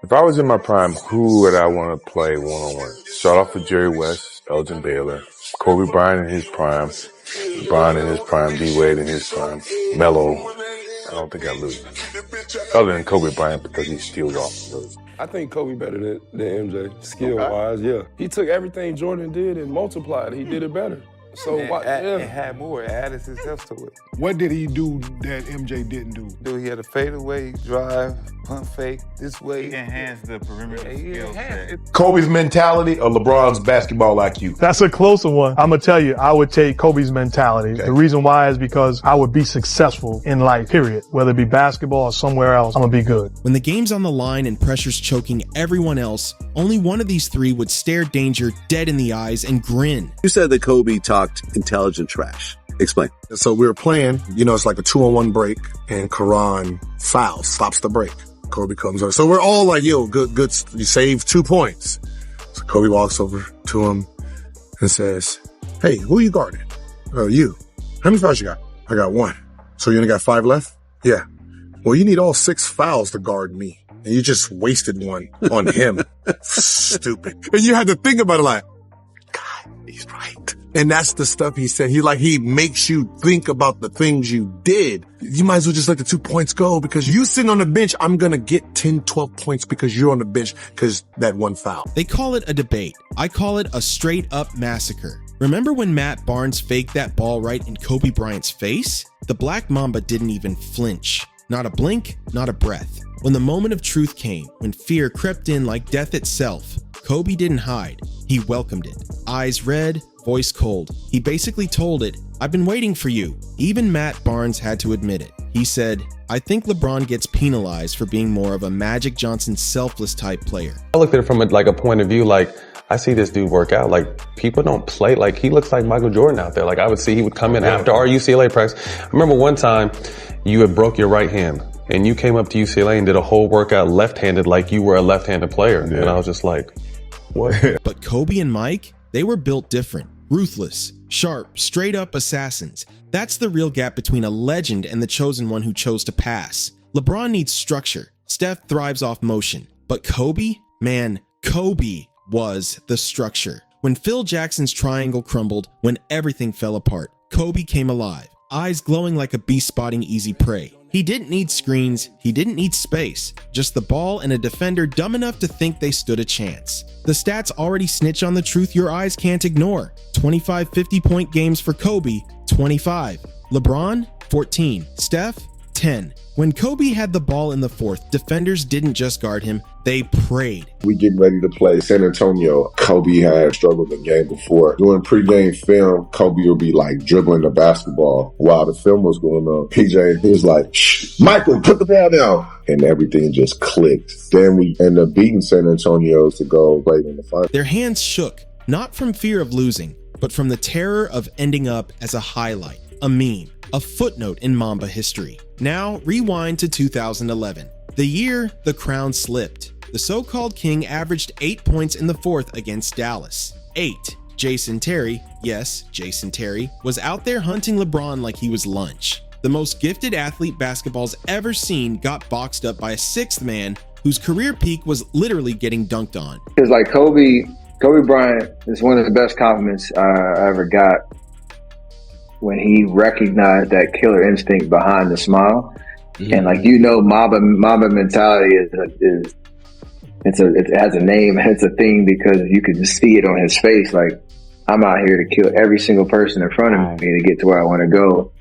If I was in my prime, who would I want to play one-on-one? Start off with Jerry West, Elgin Baylor, Kobe Bryant in his prime, LeBron in his prime, D-Wade in his prime, Melo. I don't think I'd lose. Other than Kobe Bryant because he steals off. I think Kobe better than MJ, skill-wise, yeah. He took everything Jordan did and multiplied it. He did it better. So it had more. It added success to it. What did he do that MJ didn't do? He had a fadeaway drive, pump fake, this way. He enhanced the perimeter skill set. Kobe's mentality or LeBron's basketball IQ? That's a closer one. I'm going to tell you, I would take Kobe's mentality. Okay. The reason why is because I would be successful in life, period. Whether it be basketball or somewhere else, I'm going to be good. When the game's on the line and pressure's choking everyone else, only one of these three would stare danger dead in the eyes and grin. You said that Kobe talked intelligent trash. Explain. So we were playing, it's like a 2-on-1 break, and Karan fouls, stops the break. Kobe comes over. So we're all like, yo, good, you saved 2 points. So Kobe walks over to him and says, hey, who you guarding? Oh, you. How many fouls you got? I got 1. So you only got 5 left? Yeah. Well, you need all 6 fouls to guard me. And you just wasted 1 on him. Stupid. And you had to think about it like, God, he's right. And that's the stuff he said. He makes you think about the things you did. You might as well just let the 2 points go because you sitting on the bench, I'm going to get 10, 12 points because you're on the bench because that 1 foul. They call it a debate. I call it a straight up massacre. Remember when Matt Barnes faked that ball right in Kobe Bryant's face? The Black Mamba didn't even flinch. Not a blink, not a breath. When the moment of truth came, when fear crept in like death itself, Kobe didn't hide. He welcomed it. Eyes red, voice cold. He basically told it, I've been waiting for you. Even Matt Barnes had to admit it. He said, I think LeBron gets penalized for being more of a Magic Johnson selfless type player. I looked at it from a point of view, I see this dude work out. People don't play. He looks like Michael Jordan out there. I would see he would come in after our UCLA practice. I remember one time you had broke your right hand and you came up to UCLA and did a whole workout left-handed like you were a left-handed player. Yeah. And I was just like, what? But Kobe and Mike, they were built different. Ruthless, sharp, straight-up assassins. That's the real gap between a legend and the chosen one who chose to pass. LeBron needs structure. Steph thrives off motion. But Kobe? Man, Kobe was the structure. When Phil Jackson's triangle crumbled, when everything fell apart, Kobe came alive, eyes glowing like a beast spotting easy prey. He didn't need screens, he didn't need space, just the ball and a defender dumb enough to think they stood a chance. The stats already snitch on the truth your eyes can't ignore. 25 50-point games for Kobe, 25. LeBron, 14. Steph, 10. When Kobe had the ball in the fourth, defenders didn't just guard him, they prayed. We getting ready to play San Antonio. Kobe had struggled the game before. Doing pregame film, Kobe would be dribbling the basketball while the film was going on. PJ, he was like, shh, Michael, put the ball down. And everything just clicked. Then we ended up beating San Antonio to go play in the final. Their hands shook, not from fear of losing, but from the terror of ending up as a highlight, a meme, a footnote in Mamba history. Now, rewind to 2011. The year the crown slipped. The so-called king averaged 8 points in the fourth against Dallas. 8. Jason Terry, yes, Jason Terry, was out there hunting LeBron like he was lunch. The most gifted athlete basketball's ever seen got boxed up by a sixth man whose career peak was literally getting dunked on. It's like Kobe Bryant is one of the best compliments I ever got when he recognized that killer instinct behind the smile. Mm-hmm. And Mamba mentality it has a name, it's a thing because you could just see it on his face. I'm out here to kill every single person in front of me to get to where I want to go.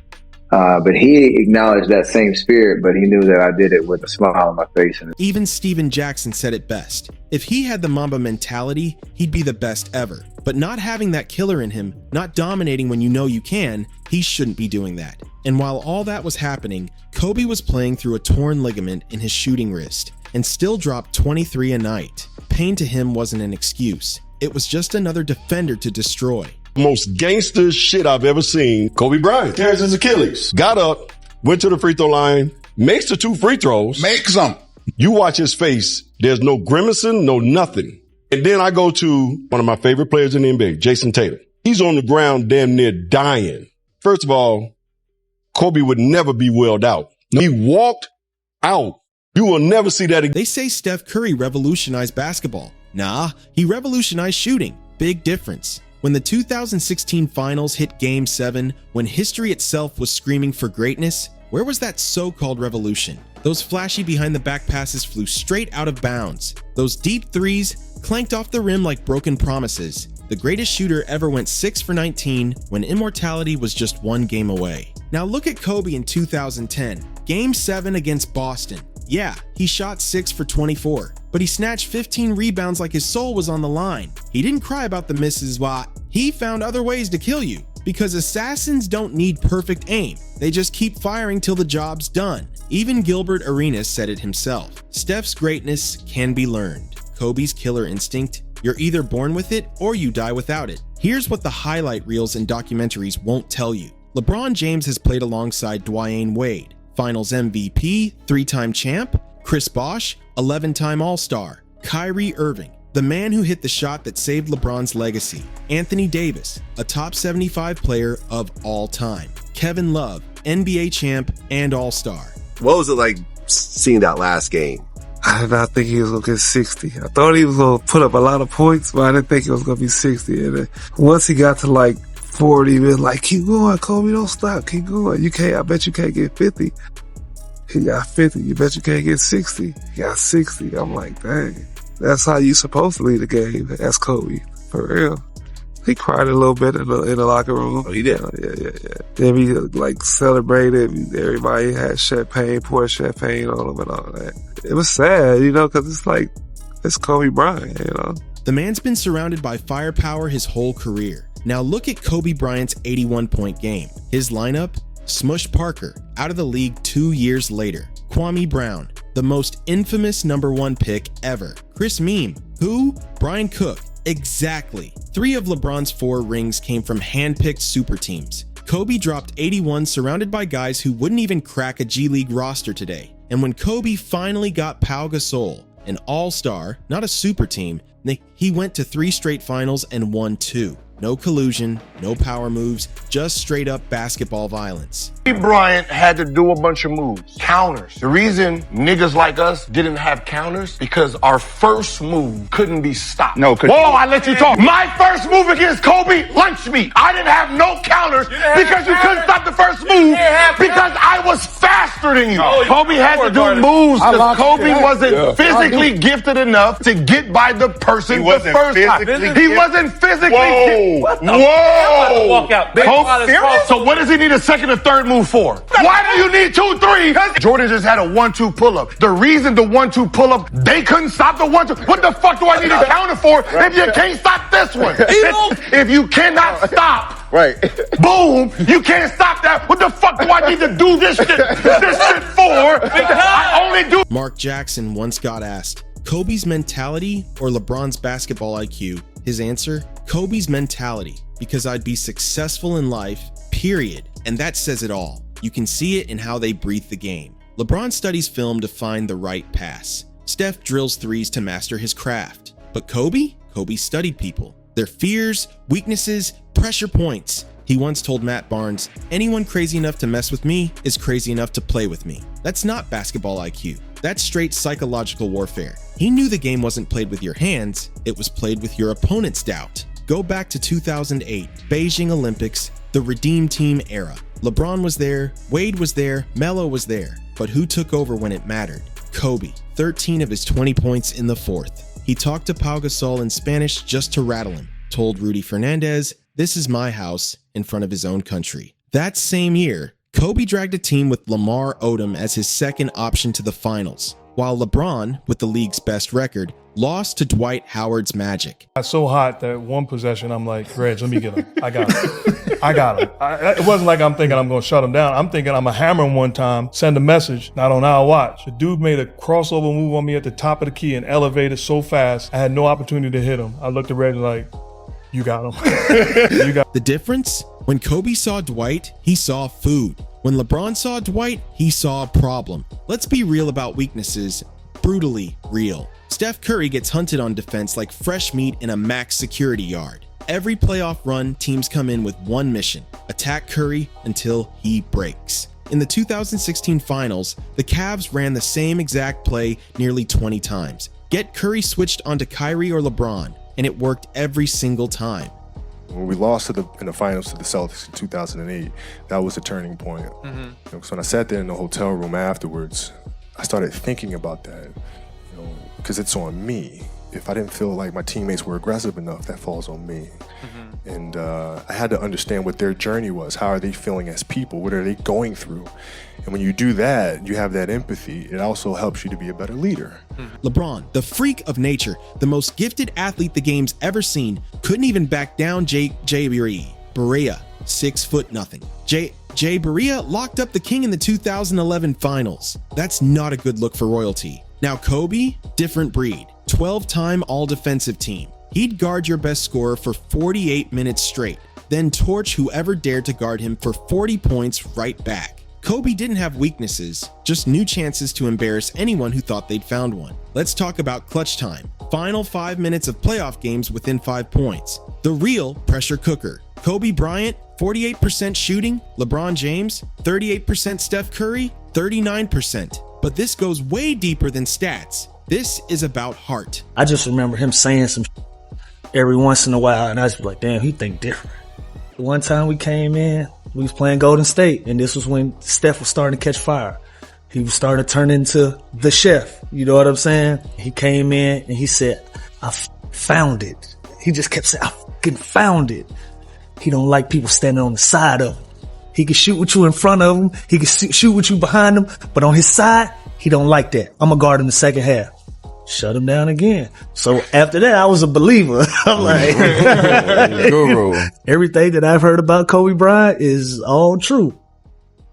But he acknowledged that same spirit, but he knew that I did it with a smile on my face. Even Steven Jackson said it best. If he had the Mamba mentality, he'd be the best ever. But not having that killer in him, not dominating when you know you can, he shouldn't be doing that. And while all that was happening, Kobe was playing through a torn ligament in his shooting wrist and still dropped 23 a night. Pain to him wasn't an excuse. It was just another defender to destroy. Most gangster shit I've ever seen. Kobe Bryant tears his Achilles. Got up, went to the free throw line, makes the 2 free throws. Makes them. You watch his face. There's no grimacing, no nothing. And then I go to one of my favorite players in the NBA, Jason Tatum. He's on the ground damn near dying. First of all, Kobe would never be welled out. He walked out You will never see that again. They say Steph Curry revolutionized basketball. Nah, he revolutionized shooting. Big difference. When the 2016 finals hit Game 7, when history itself was screaming for greatness, where was that so-called revolution? Those flashy behind-the-back passes flew straight out of bounds. Those deep threes clanked off the rim like broken promises. The greatest shooter ever went 6 for 19 when immortality was just one game away. Now look at Kobe in 2010. Game 7 against Boston. Yeah, he shot 6 for 24, but he snatched 15 rebounds like his soul was on the line. He didn't cry about the misses, he found other ways to kill you. Because assassins don't need perfect aim, they just keep firing till the job's done. Even Gilbert Arenas said it himself. Steph's greatness can be learned. Kobe's killer instinct, you're either born with it or you die without it. Here's what the highlight reels and documentaries won't tell you. LeBron James has played alongside Dwyane Wade, Finals MVP, 3-time champ, Chris Bosh, 11-time All-Star, Kyrie Irving, the man who hit the shot that saved LeBron's legacy, Anthony Davis, a top 75 player of all time, Kevin Love, NBA champ and All-Star. What was it like seeing that last game? I did not think he was going to get 60. I thought he was going to put up a lot of points, but I didn't think it was going to be 60. And once he got to like 40, it was like, keep going, Kobe, don't stop, keep going. I bet you can't get 50. He got 50. You bet you can't get 60. He got 60. I'm like, dang. That's how you supposed to lead the game. That's Kobe. For real. He cried a little bit in the locker room. Oh, he did? Yeah. Then we like celebrated. Everybody had champagne, poured champagne on him and all that. It was sad, cause it's like, it's Kobe Bryant, The man's been surrounded by firepower his whole career. Now look at Kobe Bryant's 81-point game. His lineup, Smush Parker, out of the league 2 years later. Kwame Brown, the most infamous #1 pick ever. Chris Meme, who? Brian Cook. Exactly. 3 of LeBron's 4 rings came from hand-picked super teams. Kobe dropped 81 surrounded by guys who wouldn't even crack a G League roster today. And when Kobe finally got Pau Gasol, an all-star, not a super team, he went to 3 straight finals and won 2. No collusion, no power moves, just straight up basketball violence. Kobe Bryant had to do a bunch of moves. Counters. The reason niggas like us didn't have counters, because our first move couldn't be stopped. No, whoa, I let you talk. My first move against Kobe, lunch meat. I didn't have no counters because you couldn't stop the first move because I was faster than you. Kobe had to do moves because Kobe wasn't physically gifted enough to get by the person the first time. He wasn't physically gifted. Whoa! Walk out. So what does he need a second or third move for? Why do you need 2, 3? Jordan just had a 1-2 pull-up. The reason the 1-2 pull-up, they couldn't stop the 1-2. What the fuck do I need a counter for if you can't stop this one? If you cannot stop, right? Boom! You can't stop that. What the fuck do I need to do this shit for? I only do. Mark Jackson once got asked, Kobe's mentality or LeBron's basketball IQ? His answer, Kobe's mentality, because I'd be successful in life, period. And that says it all. You can see it in how they breathe the game. LeBron studies film to find the right pass. Steph drills threes to master his craft. But Kobe studied people, their fears, weaknesses, pressure points. He once told Matt Barnes, anyone crazy enough to mess with me is crazy enough to play with me. That's not basketball IQ. That's straight psychological warfare. He knew the game wasn't played with your hands, it was played with your opponent's doubt. Go back to 2008, Beijing Olympics, the Redeem Team era. LeBron was there, Wade was there, Melo was there. But who took over when it mattered? Kobe, 13 of his 20 points in the 4th. He talked to Pau Gasol in Spanish just to rattle him, told Rudy Fernandez, this is my house, in front of his own country. That same year, Kobe dragged a team with Lamar Odom as his second option to the finals, while LeBron, with the league's best record, lost to Dwight Howard's Magic. I got so hot that one possession, I'm like, Reg, let me get him. I got him. I got him. It wasn't like I'm thinking I'm going to shut him down. I'm thinking I'm going to hammer him one time, send a message, not on our watch. The dude made a crossover move on me at the top of the key and elevated so fast, I had no opportunity to hit him. I looked at Reg like, you got him. The difference? When Kobe saw Dwight, he saw food. When LeBron saw Dwight, he saw a problem. Let's be real about weaknesses. Brutally real. Steph Curry gets hunted on defense like fresh meat in a max security yard. Every playoff run, teams come in with one mission: attack Curry until he breaks. In the 2016 finals, the Cavs ran the same exact play nearly 20 times. Get Curry switched onto Kyrie or LeBron, and it worked every single time. When we lost in the finals to the Celtics in 2008, that was a turning point. So when I sat there in the hotel room afterwards, I started thinking about that, because it's on me. If I didn't feel like my teammates were aggressive enough, that falls on me. And I had to understand what their journey was. How are they feeling as people? What are they going through? And when you do that, you have that empathy. It also helps you to be a better leader. LeBron, the freak of nature, the most gifted athlete the game's ever seen, couldn't even back down Jay Barea, 6'0". Jay Barea locked up the king in the 2011 finals. That's not a good look for royalty. Now Kobe, different breed. 12-time all-defensive team. He'd guard your best scorer for 48 minutes straight, then torch whoever dared to guard him for 40 points right back. Kobe didn't have weaknesses, just new chances to embarrass anyone who thought they'd found one. Let's talk about clutch time. Final 5 minutes of playoff games within 5 points. The real pressure cooker. Kobe Bryant, 48% shooting. LeBron James, 38%. Steph Curry, 39%. But this goes way deeper than stats. This is about heart. I just remember him saying some every once in a while, and I was like, damn, he think different. One time we came in, we was playing Golden State, and this was when Steph was starting to catch fire. He was starting to turn into the chef, you know what I'm saying? He came in and he said, I found it. He just kept saying, I fucking found it. He don't like people standing on the side of him. He can shoot with you in front of him, he can shoot with you behind him, but on his side, he don't like that. I'm gonna guard him the second half. Shut him down again. So after that, I was a believer. I'm like, everything that I've heard about Kobe Bryant is all true.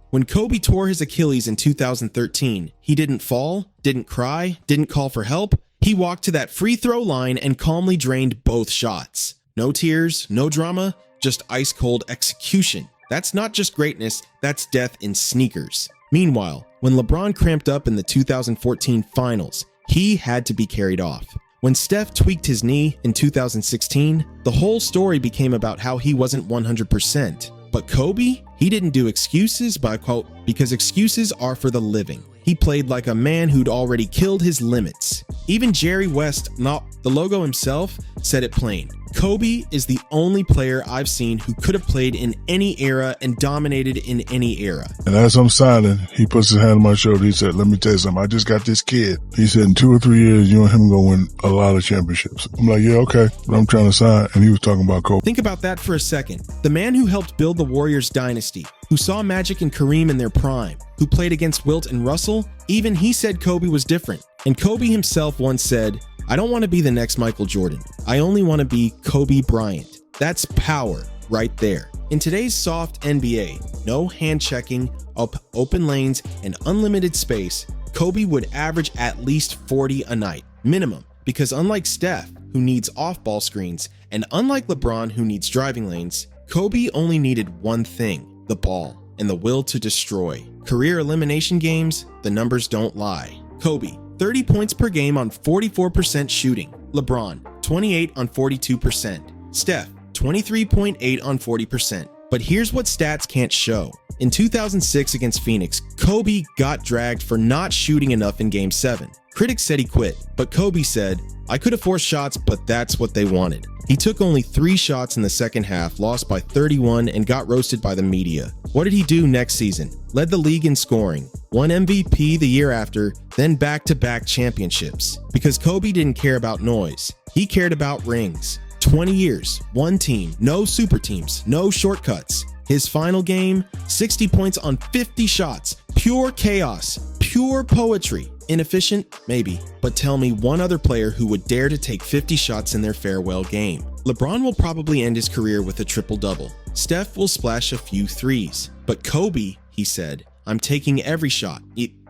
When Kobe tore his Achilles in 2013, he didn't fall, didn't cry, didn't call for help. He walked to that free throw line and calmly drained both shots. No tears, no drama, just ice cold execution. That's not just greatness, that's death in sneakers. Meanwhile, when LeBron cramped up in the 2014 finals, he had to be carried off. When Steph tweaked his knee in 2016, the whole story became about how he wasn't 100%. But Kobe, he didn't do excuses by quote, because excuses are for the living. He played like a man who'd already killed his limits. Even Jerry West, not the logo himself, said it plain. Kobe is the only player I've seen who could have played in any era and dominated in any era. And as I'm signing, he puts his hand on my shoulder. He said, let me tell you something. I just got this kid. He said, in 2 or 3 years, you and him going to win a lot of championships. I'm like, yeah, okay. But I'm trying to sign. And he was talking about Kobe. Think about that for a second. The man who helped build the Warriors dynasty, who saw Magic and Kareem in their prime, who played against Wilt and Russell, even he said Kobe was different. And Kobe himself once said, I don't want to be the next Michael Jordan. I only want to be Kobe Bryant. That's power right there. In today's soft NBA, no hand checking, open lanes, and unlimited space, Kobe would average at least 40 a night, minimum. Because unlike Steph, who needs off-ball screens, and unlike LeBron, who needs driving lanes, Kobe only needed one thing, the ball, and the will to destroy. Career elimination games, the numbers don't lie. Kobe, 30 points per game on 44% shooting. LeBron, 28 on 42%. Steph, 23.8 on 40%. But here's what stats can't show. In 2006 against Phoenix, Kobe got dragged for not shooting enough in Game 7. Critics said he quit, but Kobe said, I could have forced shots, but that's what they wanted. He took only 3 shots in the second half, lost by 31, and got roasted by the media. What did he do next season? Led the league in scoring, won MVP the year after, then back-to-back championships. Because Kobe didn't care about noise. He cared about rings. 20 years, one team, no super teams, no shortcuts. His final game, 60 points on 50 shots. Pure chaos, pure poetry. Inefficient? Maybe. But tell me one other player who would dare to take 50 shots in their farewell game. LeBron will probably end his career with a triple-double. Steph will splash a few threes. But Kobe, he said, I'm taking every shot.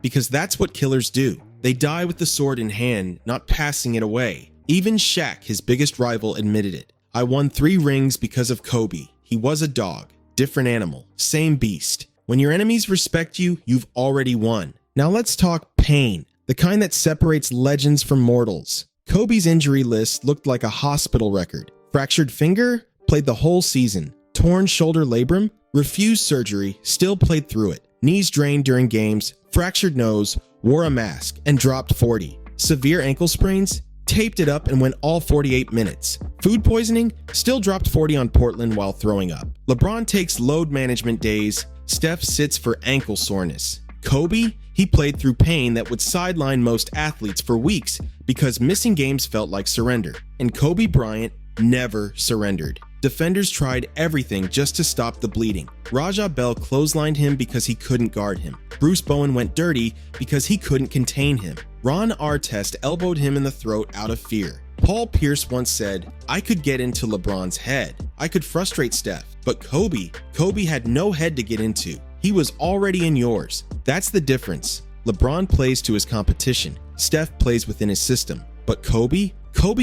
Because that's what killers do. They die with the sword in hand, not passing it away. Even Shaq, his biggest rival, admitted it. I won 3 rings because of Kobe. He was a dog. Different animal. Same beast. When your enemies respect you, you've already won. Now let's talk pain. The kind that separates legends from mortals. Kobe's injury list looked like a hospital record. Fractured finger, played the whole season. Torn shoulder labrum, refused surgery, still played through it. Knees drained during games, fractured nose, wore a mask, and dropped 40. Severe ankle sprains, taped it up and went all 48 minutes. Food poisoning, still dropped 40 on Portland while throwing up. LeBron takes load management days. Steph sits for ankle soreness. Kobe, he played through pain that would sideline most athletes for weeks because missing games felt like surrender. And Kobe Bryant never surrendered. Defenders tried everything just to stop the bleeding. Raja Bell clotheslined him because he couldn't guard him. Bruce Bowen went dirty because he couldn't contain him. Ron Artest elbowed him in the throat out of fear. Paul Pierce once said, "I could get into LeBron's head. I could frustrate Steph." But Kobe had no head to get into. He was already in yours. That's the difference. LeBron plays to his competition. Steph plays within his system. But Kobe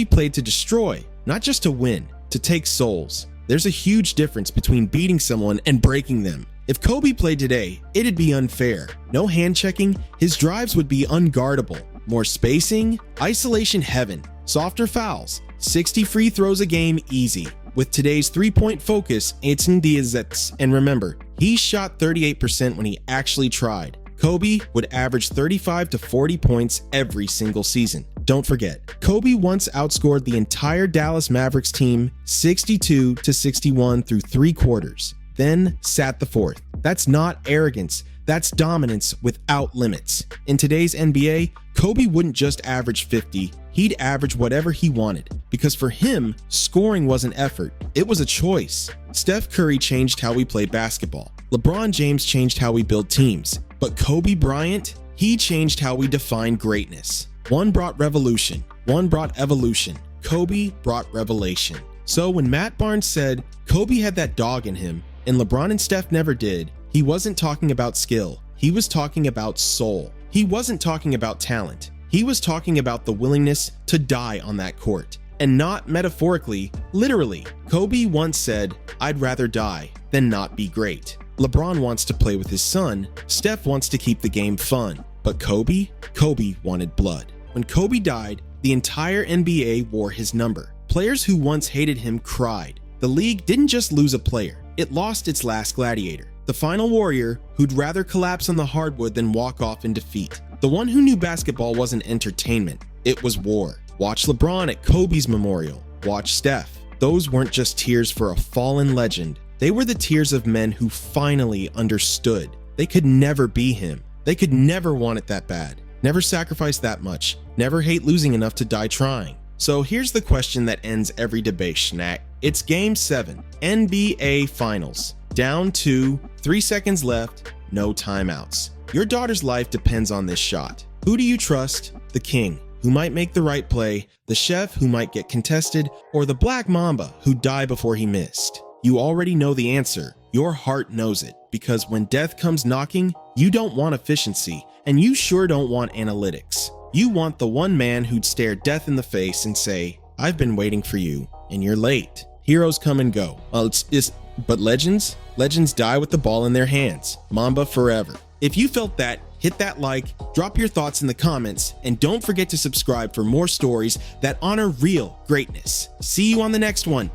played to destroy, not just to win, to take souls. There's a huge difference between beating someone and breaking them. If Kobe played today, it'd be unfair. No hand checking, his drives would be unguardable. More spacing, isolation heaven, softer fouls, 60 free throws a game easy. With today's three-point focus, it's in Diazets. And remember, he shot 38% when he actually tried. Kobe would average 35 to 40 points every single season. Don't forget, Kobe once outscored the entire Dallas Mavericks team 62 to 61 through 3 quarters, then sat the fourth. That's not arrogance, that's dominance without limits. In today's NBA, Kobe wouldn't just average 50, he'd average whatever he wanted. Because for him, scoring was an effort, it was a choice. Steph Curry changed how we play basketball. LeBron James changed how we build teams. But Kobe Bryant, he changed how we define greatness. One brought revolution, one brought evolution. Kobe brought revelation. So when Matt Barnes said Kobe had that dog in him and LeBron and Steph never did, he wasn't talking about skill. He was talking about soul. He wasn't talking about talent. He was talking about the willingness to die on that court. And not metaphorically, literally. Kobe once said, "I'd rather die than not be great." LeBron wants to play with his son. Steph wants to keep the game fun. But Kobe wanted blood. When Kobe died, the entire NBA wore his number. Players who once hated him cried. The league didn't just lose a player, it lost its last gladiator. The final warrior who'd rather collapse on the hardwood than walk off in defeat. The one who knew basketball wasn't entertainment, it was war. Watch LeBron at Kobe's memorial. Watch Steph. Those weren't just tears for a fallen legend. They were the tears of men who finally understood. They could never be him. They could never want it that bad. Never sacrifice that much. Never hate losing enough to die trying. So here's the question that ends every debate, Schnack. It's Game 7, NBA Finals. Down 2, 3 seconds left, no timeouts. Your daughter's life depends on this shot. Who do you trust? The king, who might make the right play, the chef who might get contested, or the black mamba who'd die before he missed? You already know the answer. Your heart knows it, because when death comes knocking, you don't want efficiency, and you sure don't want analytics. You want the one man who'd stare death in the face and say, "I've been waiting for you, and you're late." Heroes come and go. But legends die with the ball in their hands. Mamba forever. If you felt that, hit that like, drop your thoughts in the comments, and don't forget to subscribe for more stories that honor real greatness. See you on the next one.